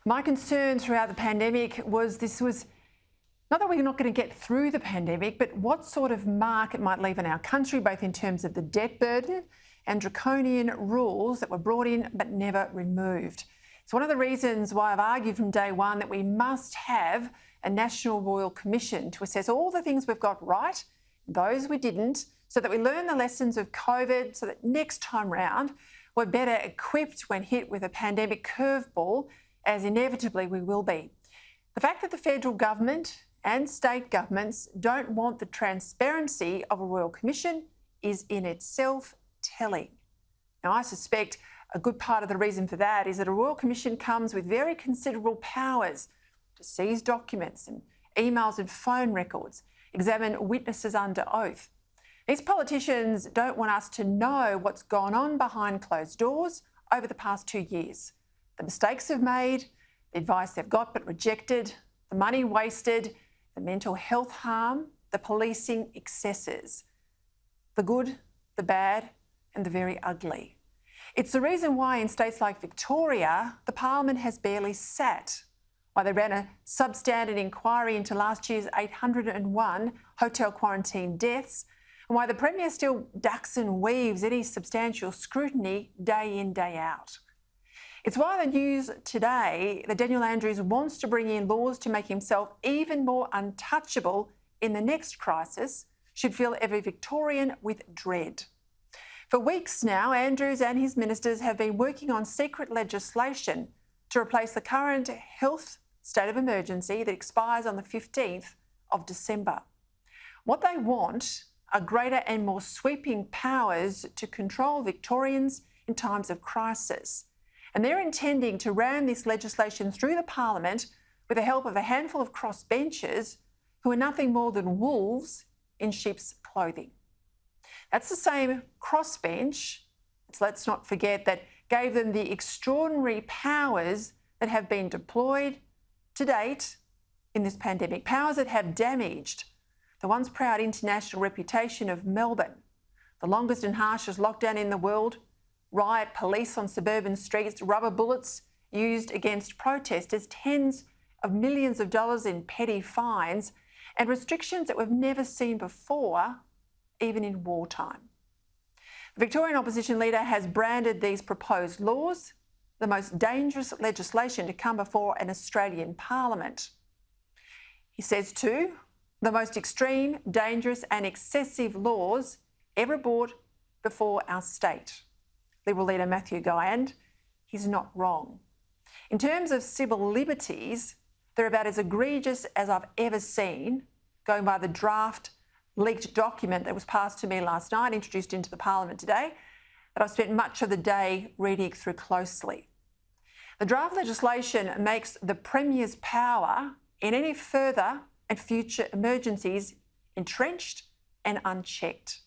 My concern throughout the pandemic was this was not that we're not going to get through the pandemic, but what sort of mark it might leave in our country, both in terms of the debt burden and draconian rules that were brought in but never removed. It's one of the reasons why I've argued from day one that we must have a National Royal Commission to assess all the things we've got right, those we didn't, so that we learn the lessons of COVID, so that next time round we're better equipped when hit with a pandemic curveball, as inevitably we will be. The fact that the federal government and state governments don't want the transparency of a Royal Commission is in itself telling. Now, I suspect a good part of the reason for that is that a Royal Commission comes with very considerable powers to seize documents and emails and phone records, examine witnesses under oath. These politicians don't want us to know what's gone on behind closed doors over the past 2 years. The mistakes they've made, the advice they've got but rejected, the money wasted, the mental health harm, the policing excesses, the good, the bad, and the very ugly. It's the reason why in states like Victoria, the Parliament has barely sat, why they ran a substandard inquiry into last year's 801 hotel quarantine deaths, and why the Premier still ducks and weaves any substantial scrutiny day in, day out. It's why the news today that Daniel Andrews wants to bring in laws to make himself even more untouchable in the next crisis should fill every Victorian with dread. For weeks now, Andrews and his ministers have been working on secret legislation to replace the current health state of emergency that expires on the 15th of December. What they want are greater and more sweeping powers to control Victorians in times of crisis. And they're intending to ram this legislation through the Parliament with the help of a handful of crossbenchers who are nothing more than wolves in sheep's clothing. That's the same crossbench, let's not forget, that gave them the extraordinary powers that have been deployed to date in this pandemic, powers that have damaged the once proud international reputation of Melbourne, the longest and harshest lockdown in the world, riot police on suburban streets, rubber bullets used against protesters, tens of millions of dollars in petty fines, and restrictions that we've never seen before, even in wartime. The Victorian opposition leader has branded these proposed laws the most dangerous legislation to come before an Australian Parliament. He says too, the most extreme, dangerous and excessive laws ever brought before our state. Liberal leader Matthew Guyan, he's not wrong. In terms of civil liberties, they're about as egregious as I've ever seen, going by the draft leaked document that was passed to me last night, introduced into the Parliament today, that I've spent much of the day reading through closely. The draft legislation makes the Premier's power in any further and future emergencies entrenched and unchecked.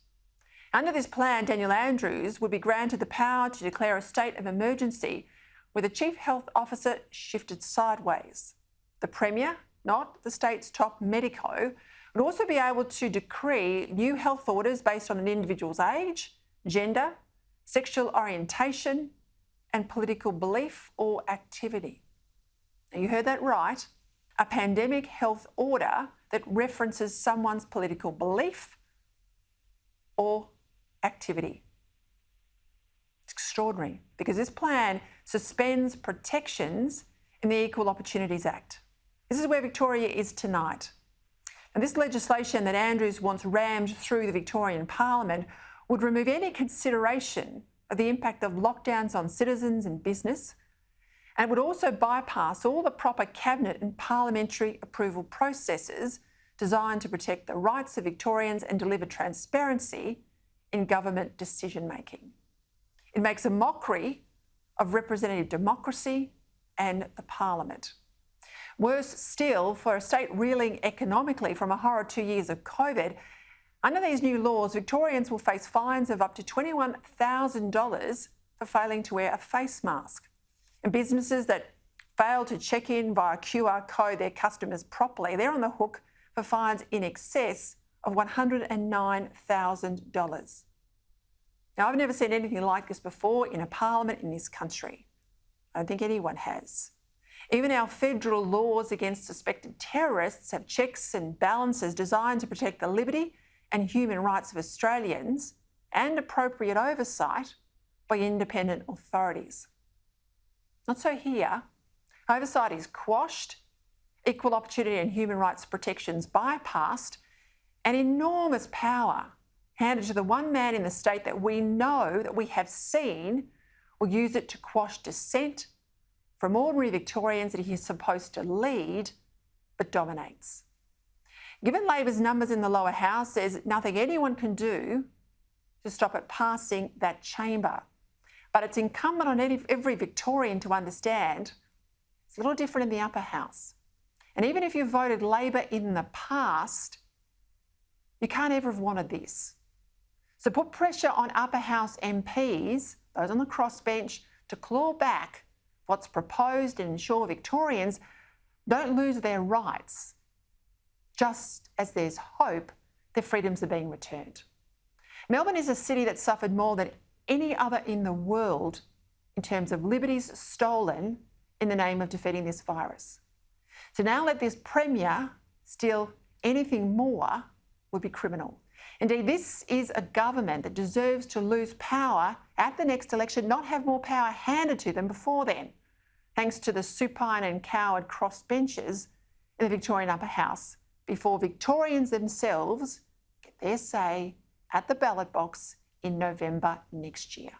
Under this plan, Daniel Andrews would be granted the power to declare a state of emergency where the Chief Health Officer shifted sideways. The Premier, not the state's top medico, would also be able to decree new health orders based on an individual's age, gender, sexual orientation, and political belief or activity. Now, you heard that right, a pandemic health order that references someone's political belief or activity. It's extraordinary because this plan suspends protections in the Equal Opportunities Act. This is where Victoria is tonight. And this legislation that Andrews wants rammed through the Victorian Parliament would remove any consideration of the impact of lockdowns on citizens and business, and it would also bypass all the proper cabinet and parliamentary approval processes designed to protect the rights of Victorians and deliver transparency in government decision-making. It makes a mockery of representative democracy and the Parliament. Worse still, for a state reeling economically from a horror 2 years of COVID, under these new laws, Victorians will face fines of up to $21,000 for failing to wear a face mask. And businesses that fail to check in via QR code their customers properly, they're on the hook for fines in excess of $109,000. Now, I've never seen anything like this before in a parliament in this country. I don't think anyone has. Even our federal laws against suspected terrorists have checks and balances designed to protect the liberty and human rights of Australians and appropriate oversight by independent authorities. Not so here. Oversight is quashed, equal opportunity and human rights protections bypassed, and enormous power handed to the one man in the state that we know, that we have seen, will use it to quash dissent from ordinary Victorians that he is supposed to lead, but dominates. Given Labor's numbers in the lower house, there's nothing anyone can do to stop it passing that chamber. But it's incumbent on every Victorian to understand it's a little different in the upper house. And even if you voted Labor in the past, you can't ever have wanted this. So put pressure on upper house MPs, those on the crossbench, to claw back what's proposed and ensure Victorians don't lose their rights, just as there's hope their freedoms are being returned. Melbourne is a city that suffered more than any other in the world in terms of liberties stolen in the name of defeating this virus. To now let this Premier steal anything more would be criminal. Indeed, this is a government that deserves to lose power at the next election, not have more power handed to them before then, thanks to the supine and coward crossbenchers in the Victorian upper house, before Victorians themselves get their say at the ballot box in November next year.